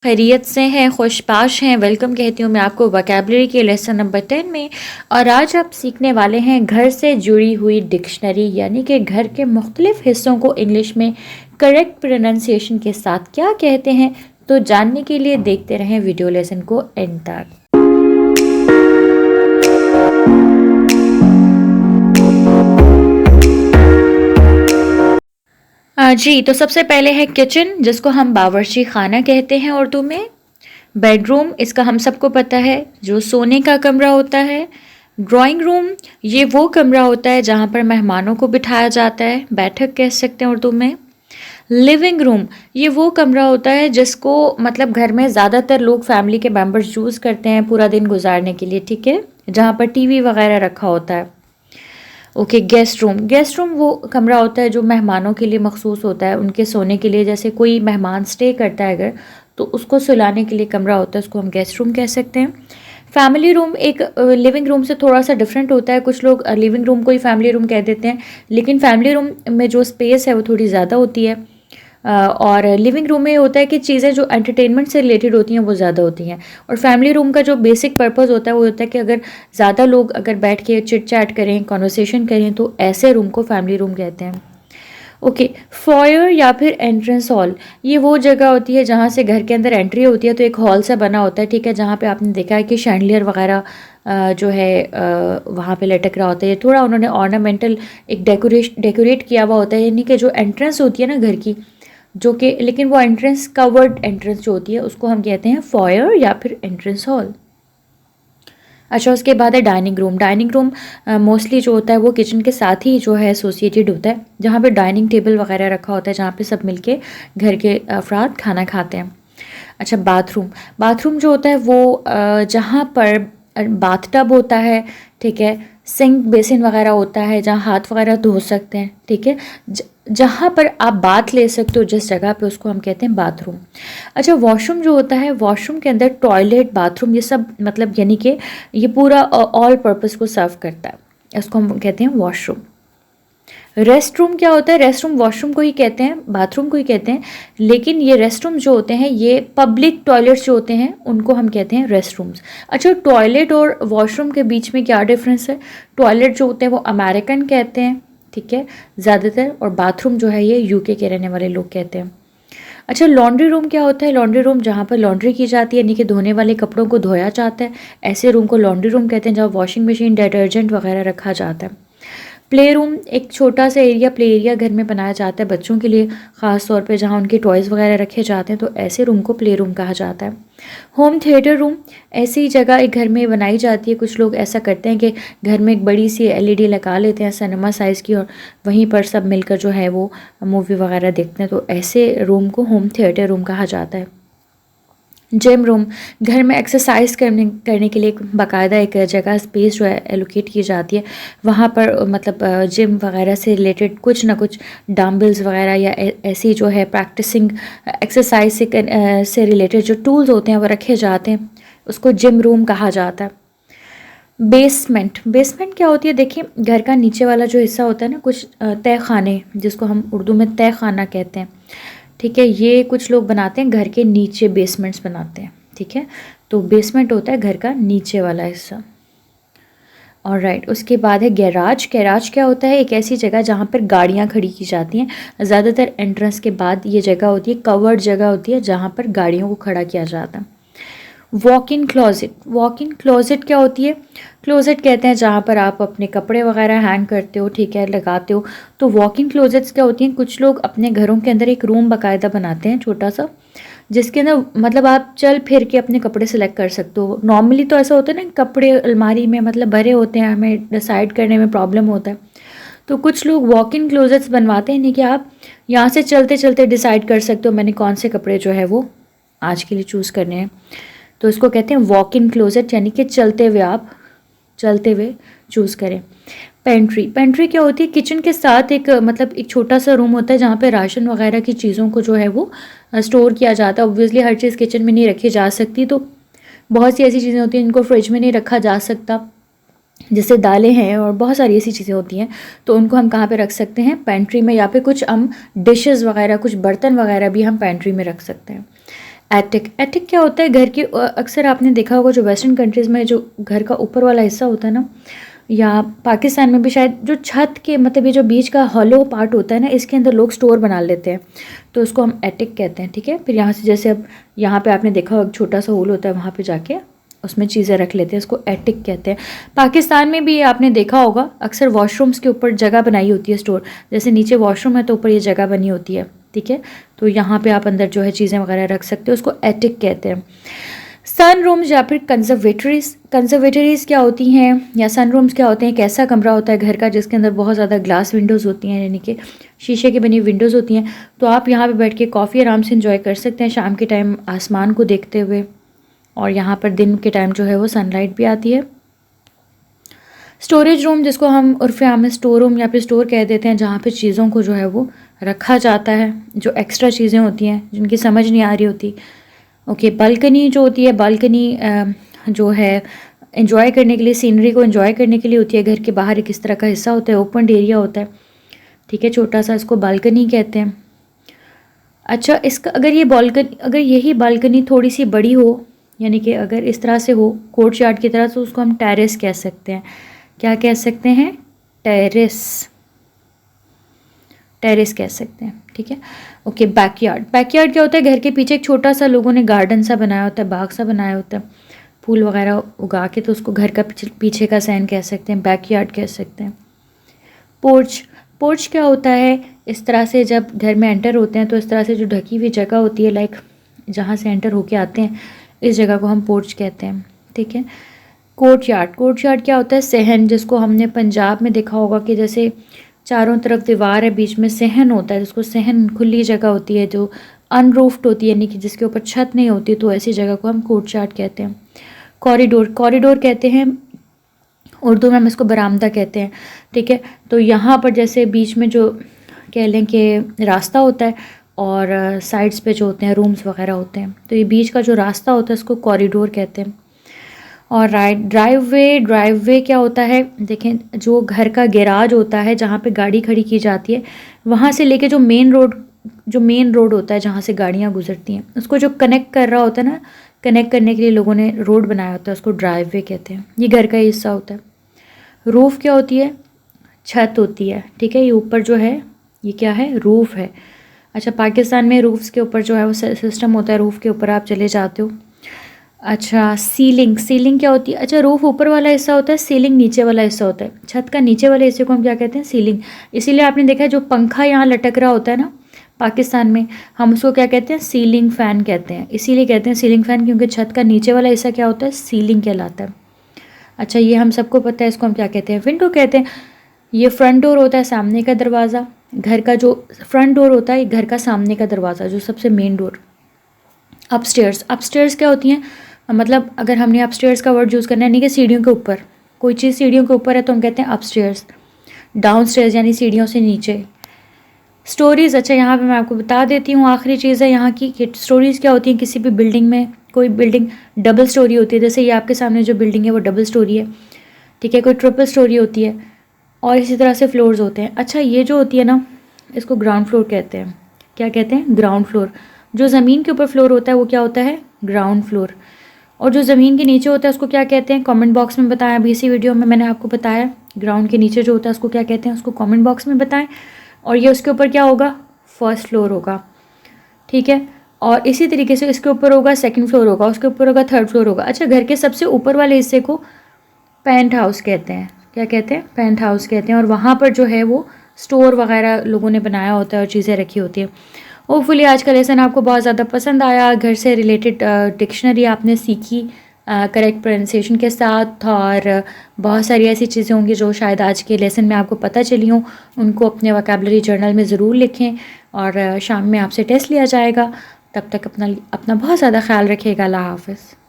खैरियत से हैं, खुशपाश हैं। वेलकम कहती हूँ मैं आपको वोकैबुलरी के लेसन नंबर 10 में। और आज आप सीखने वाले हैं घर से जुड़ी हुई डिक्शनरी, यानी कि घर के मुख्तलिफ हिस्सों को इंग्लिश में करेक्ट प्रोनाउंसिएशन के साथ क्या कहते हैं। तो जानने के लिए देखते रहें वीडियो लेसन को एंड तक। जी, तो सबसे पहले है किचन, जिसको हम बावर्ची खाना कहते हैं उर्दू में। बेडरूम, इसका हम सबको पता है, जो सोने का कमरा होता है। ड्राइंग रूम, ये वो कमरा होता है जहाँ पर मेहमानों को बिठाया जाता है, बैठक कह सकते हैं उर्दू में। लिविंग रूम, ये वो कमरा होता है जिसको मतलब घर में ज़्यादातर लोग फैमिली के मेंबर्स यूज़ करते हैं पूरा दिन गुजारने के लिए, ठीक है, जहाँ पर टीवी वगैरह रखा होता है। Okay, guest room, guest room वो कमरा होता है जो मेहमानों के लिए मखसूस होता है, उनके सोने के लिए। जैसे कोई मेहमान स्टे करता है अगर, तो उसको सुलाने के लिए कमरा होता है, उसको हम गेस्ट रूम कह सकते हैं। फैमिली रूम एक लिविंग रूम से थोड़ा सा डिफरेंट होता है। कुछ लोग लिविंग रूम को ही फैमिली रूम कह देते हैं, लेकिन फैमिली रूम में जो स्पेस है वो थोड़ी ज़्यादा होती है। और लिविंग रूम में होता है कि चीज़ें जो एंटरटेनमेंट से रिलेटेड होती हैं वो ज़्यादा होती हैं। और फैमिली रूम का जो बेसिक पर्पस होता है वो होता है कि अगर ज़्यादा लोग अगर बैठ के चिट चैट करें, कॉन्वर्सेशन करें, तो ऐसे रूम को फैमिली रूम कहते हैं। ओके, फॉयर या फिर एंट्रेंस हॉल, ये वो जगह होती है जहाँ से घर के अंदर एंट्री होती है, तो एक हॉल सा बना होता है, ठीक है, जहाँ पे आपने देखा है कि शैंडलियर वगैरह जो है वहाँ पे लटक रहा होता है। थोड़ा उन्होंने ऑर्नामेंटल एक डेकोरेट किया हुआ होता है, यानी कि जो एंट्रेंस होती है ना घर की, जो कि लेकिन वो एंट्रेंस कवर्ड एंट्रेंस जो होती है उसको हम कहते हैं फॉयर या फिर एंट्रेंस हॉल। अच्छा, उसके बाद है dining room. Dining room mostly जो होता है वो किचन के साथ ही जो है एसोसिएटेड होता है, जहाँ पे डाइनिंग टेबल वगैरह रखा होता है, जहाँ पे सब मिलके घर के अफराद खाना खाते हैं। अच्छा, बाथरूम, बाथरूम जो होता है वो जहाँ पर बाथ टब होता है, ठीक है, सिंक बेसिन वगैरह होता है जहाँ हाथ वगैरह धो सकते हैं, ठीक है, जहाँ पर आप बाथ ले सकते हो जिस जगह पे, उसको हम कहते हैं बाथरूम। अच्छा, वॉशरूम जो होता है, वॉशरूम के अंदर टॉयलेट, बाथरूम, ये सब मतलब यानी कि ये पूरा ऑल पर्पस को सर्व करता है, इसको हम कहते हैं वॉशरूम। रेस्ट रूम क्या होता है? रेस्ट रूम वॉशरूम को ही कहते हैं, बाथरूम को ही कहते हैं, लेकिन ये रेस्ट रूम जो होते हैं ये पब्लिक टॉयलेट्स जो होते हैं उनको हम कहते हैं रेस्ट रूम्स। अच्छा, टॉयलेट और वॉशरूम के बीच में क्या डिफरेंस है? टॉयलेट जो होते हैं वो अमेरिकन कहते हैं, ठीक है, ज़्यादातर, और बाथरूम जो है ये यूके के रहने वाले लोग कहते हैं। अच्छा, लॉन्ड्री रूम क्या होता है? लॉन्ड्री रूम जहाँ पर लॉन्ड्री की जाती है, यानी कि धोने वाले कपड़ों को धोया जाता है, ऐसे रूम को लॉन्ड्री रूम कहते हैं, जहाँ वॉशिंग मशीन, डिटर्जेंट वगैरह रखा जाता है। प्ले रूम एक छोटा सा एरिया, प्ले एरिया घर में बनाया जाता है बच्चों के लिए, ख़ास तौर पे जहाँ उनके टॉयज़ वगैरह रखे जाते हैं, तो ऐसे रूम को प्ले रूम कहा जाता है। होम थिएटर रूम ऐसी जगह एक घर में बनाई जाती है। कुछ लोग ऐसा करते हैं कि घर में एक बड़ी सी एलईडी लगा लेते हैं सिनेमा साइज़ की, और वहीं पर सब मिलकर जो है वो मूवी वगैरह देखते हैं, तो ऐसे रूम को होम थिएटर रूम कहा जाता है। जिम रूम, घर में एक्सरसाइज करने के लिए बाकायदा एक जगह स्पेस जो है एलोकेट की जाती है, वहाँ पर मतलब जिम वगैरह से रिलेटेड कुछ ना कुछ डम्बल्स वगैरह या ऐसी जो है प्रैक्टिसिंग एक्सरसाइज से रिलेटेड जो टूल्स होते हैं वो रखे जाते हैं, उसको जिम रूम कहा जाता है। बेसमेंट, बेसमेंट क्या होती है? देखिए, घर का नीचे वाला जो हिस्सा होता है ना, कुछ तय खाने, जिसको हम उर्दू में तय खाना कहते हैं, ठीक है, ये कुछ लोग बनाते हैं घर के नीचे, बेसमेंट्स बनाते हैं, ठीक है, तो बेसमेंट होता है घर का नीचे वाला हिस्सा। और राइट, उसके बाद है गैराज। गैराज क्या होता है? एक ऐसी जगह जहाँ पर गाड़ियाँ खड़ी की जाती हैं, ज़्यादातर एंट्रेंस के बाद ये जगह होती है, कवर्ड जगह होती है जहाँ पर गाड़ियों को खड़ा किया जाता है। Walk in closet, walk in closet क्या होती है? क्लोज़ेट कहते हैं जहाँ पर आप अपने कपड़े वगैरह हैंग करते हो, ठीक है, लगाते हो, तो वॉक इन क्लोज़ेट्स क्या होती हैं? कुछ लोग अपने घरों के अंदर एक रूम बाकायदा बनाते हैं छोटा सा, जिसके अंदर मतलब आप चल फिर के अपने कपड़े सेलेक्ट कर सकते हो। नॉर्मली तो ऐसा होता है ना, कपड़े अलमारी में मतलब भरे होते हैं, हमें डिसाइड करने में प्रॉब्लम होता है, तो कुछ लोग वॉक इन क्लोज़ेट्स बनवाते हैं, नहीं कि आप यहाँ से चलते चलते डिसाइड कर सकते हो मैंने कौन से कपड़े जो है वो आज के लिए चूज़ करने हैं, तो इसको कहते हैं वॉक इन क्लोज़ेट, यानी कि चलते हुए आप चलते हुए चूज़ करें। पेंट्री, पेंट्री क्या होती है? किचन के साथ एक मतलब एक छोटा सा रूम होता है जहाँ पे राशन वगैरह की चीज़ों को जो है वो स्टोर किया जाता है। ऑब्वियसली हर चीज़ किचन में नहीं रखी जा सकती, तो बहुत सी ऐसी चीज़ें होती हैं जिनको फ्रिज में नहीं रखा जा सकता, जैसे दालें हैं और बहुत सारी ऐसी चीज़ें होती हैं, तो उनको हम कहाँ पे रख सकते हैं? पेंट्री में, या फिर कुछ हम डिशेस वगैरह, कुछ बर्तन वगैरह भी हम पेंट्री में रख सकते हैं। एटिक, एटिक क्या होता है? घर की अक्सर आपने देखा होगा जो वेस्टर्न कंट्रीज़ में जो घर का ऊपर वाला हिस्सा होता है ना, या पाकिस्तान में भी शायद, जो छत के मतलब ये जो बीच का हॉलो पार्ट होता है ना, इसके अंदर लोग स्टोर बना लेते हैं, तो उसको हम एटिक कहते हैं। ठीक है, फिर यहाँ से जैसे अब यहाँ पे आपने देखा होगा छोटा सा होल होता है, वहाँ पे जाके उसमें चीज़ें रख लेते हैं, इसको एटिक कहते हैं। पाकिस्तान में भी आपने देखा होगा अक्सर वॉशरूम्स के ऊपर जगह बनाई होती है स्टोर, जैसे नीचे वॉशरूम है तो ऊपर ये जगह बनी होती है। ठीक है, तो यहाँ पे आप अंदर जो है चीज़ें वगैरह रख सकते हो, उसको एटिक कहते हैं। सन रूम्स या फिर कंजर्वेटरीज, कंजर्वेटरीज क्या होती हैं या सन रूम्स क्या होते हैं? एक ऐसा कमरा होता है घर का जिसके अंदर बहुत ज़्यादा ग्लास विंडोज़ होती हैं, यानी कि शीशे की बनी विंडोज़ होती हैं, तो आप यहाँ पे बैठ के कॉफ़ी आराम से इंजॉय कर सकते हैं शाम के टाइम आसमान को देखते हुए, और यहाँ पर दिन के टाइम जो है वो सनलाइट भी आती है। स्टोरेज रूम, जिसको हम उर्फ़ आम में स्टोर रूम या फिर स्टोर कह देते हैं, जहाँ पे चीज़ों को जो है वो रखा जाता है, जो एक्स्ट्रा चीज़ें होती हैं जिनकी समझ नहीं आ रही होती। ओके, बालकनी जो होती है, बालकनी जो है एंजॉय करने के लिए, सीनरी को एंजॉय करने के लिए होती है। घर के बाहर एक इस तरह का हिस्सा होता है, ओपन एरिया होता है, ठीक है, छोटा सा, इसको बालकनी कहते हैं। अच्छा, इसका अगर ये बालकनी, अगर यही बालकनी थोड़ी सी बड़ी हो, यानी कि अगर इस तरह से हो कोर्ट यार्ड की तरह, तो उसको हम टेरेस कह सकते हैं। क्या कह सकते हैं? टेरेस, टेरेस कह सकते हैं। ठीक है, ओके। बैकयार्ड, बैकयार्ड क्या होता है? घर के पीछे एक छोटा सा लोगों ने गार्डन सा बनाया होता है, बाग सा बनाया होता है, फूल वगैरह उगा के, तो उसको घर का पीछे का सहन कह सकते हैं, बैकयार्ड कह सकते हैं। पोर्च, पोर्च क्या होता है? इस तरह से जब घर में एंटर होते हैं तो इस तरह से जो ढकी हुई जगह होती है, लाइक जहाँ से एंटर होके आते हैं, इस जगह को हम पोर्च कहते हैं। ठीक है, कोर्ट यार्ड, कोर्ट यार्ड क्या होता है? सहन, जिसको हमने पंजाब में देखा होगा कि जैसे चारों तरफ दीवार है, बीच में सहन होता है, जिसको सहन, खुली जगह होती है जो अनरूफ्ड होती है, यानी कि जिसके ऊपर छत नहीं होती, तो ऐसी जगह को हम कोर्ट यार्ड कहते हैं। कॉरिडोर, कॉरिडोर कहते हैं उर्दू में, हम इसको बरामदा कहते हैं। ठीक है, तो यहाँ पर जैसे बीच में जो कह लें कि रास्ता होता है और साइड्स पे जो होते हैं रूम्स वगैरह होते हैं, तो ये बीच का जो रास्ता होता है इसको कॉरिडोर कहते हैं। और राइट, ड्राइववे, ड्राइववे क्या होता है? देखें, जो घर का गैराज होता है जहाँ पे गाड़ी खड़ी की जाती है, वहाँ से लेके जो मेन रोड होता है जहाँ से गाड़ियाँ गुजरती हैं, उसको जो कनेक्ट कर रहा होता है ना, कनेक्ट करने के लिए लोगों ने रोड बनाया होता है, उसको ड्राइववे कहते हैं। ये घर का हिस्सा होता है। रूफ़ क्या होती है? छत होती है। ठीक है, ये ऊपर जो है ये क्या है? रूफ़ है। अच्छा, पाकिस्तान में रूफ्स के ऊपर जो है वो सिस्टम होता है, रूफ़ के ऊपर आप चले जाते हो। अच्छा, सीलिंग, सीलिंग क्या होती है? अच्छा, रूफ़ ऊपर वाला हिस्सा होता है, सीलिंग नीचे वाला हिस्सा होता है। छत का नीचे वाले हिस्से को हम क्या कहते हैं? सीलिंग। इसीलिए आपने देखा है जो पंखा यहाँ लटक रहा होता है ना पाकिस्तान में, हम उसको क्या कहते हैं? सीलिंग फ़ैन कहते हैं। इसीलिए कहते हैं सीलिंग फ़ैन, क्योंकि छत का नीचे वाला हिस्सा क्या होता है? सीलिंग कहलाता है। अच्छा, ये हम सबको पता है, इसको हम क्या कहते हैं? विंडो कहते हैं। ये फ्रंट डोर होता है, सामने का दरवाज़ा। घर का जो फ्रंट डोर होता है, घर का सामने का दरवाज़ा, जो सबसे मेन डोर। अपस्टेयर्स, अपस्टेयर्स क्या होती हैं? मतलब अगर हमने अपस्टेयर्स का वर्ड यूज़ करना है, यानी कि सीढ़ियों के ऊपर, कोई चीज़ सीढ़ियों के ऊपर है तो हम कहते हैं अपस्टेयर्स। डाउनस्टेयर्स यानी सीढ़ियों से नीचे। स्टोरीज़, अच्छा यहाँ पे मैं आपको बता देती हूँ, आखिरी चीज़ है यहाँ की कि स्टोरीज़ क्या होती हैं? किसी भी बिल्डिंग में, कोई बिल्डिंग डबल स्टोरी होती है, जैसे ये आपके सामने जो बिल्डिंग है वो डबल स्टोरी है। ठीक है, कोई ट्रिपल स्टोरी होती है, और इसी तरह से फ्लोर्स होते हैं। अच्छा, ये जो होती है ना, इसको ग्राउंड फ्लोर कहते हैं। क्या कहते हैं? Ground floor. जो ज़मीन के ऊपर फ्लोर होता है वो क्या होता है? Ground floor. और जो ज़मीन के नीचे होता है उसको क्या कहते हैं? कमेंट बॉक्स में बताएं। अभी इसी वीडियो में मैंने आपको बताया ग्राउंड के नीचे जो होता है उसको क्या कहते हैं, उसको कमेंट बॉक्स में बताएं। और ये उसके ऊपर क्या होगा? फर्स्ट फ्लोर होगा। ठीक है, और इसी तरीके से इसके ऊपर होगा सेकंड फ्लोर होगा, उसके ऊपर होगा थर्ड फ्लोर होगा। अच्छा, घर के सबसे ऊपर वाले हिस्से को पेंट हाउस कहते हैं। क्या कहते हैं? पेंट हाउस कहते हैं। और वहाँ पर जो है वो स्टोर वगैरह लोगों ने बनाया होता है और चीज़ें रखी होती हैं। होपफुली आज का लेसन आपको बहुत ज़्यादा पसंद आया। घर से रिलेटेड डिक्शनरी आपने सीखी करेक्ट प्रोनाउंसिएशन के साथ, और बहुत सारी ऐसी चीज़ें होंगी जो शायद आज के लेसन में आपको पता चली हों, उनको अपने वोकैबुलरी जर्नल में ज़रूर लिखें। और शाम में आपसे टेस्ट लिया जाएगा। तब तक अपना बहुत ज़्यादा ख्याल रखिएगा। अल्लाह हाफ़िज़।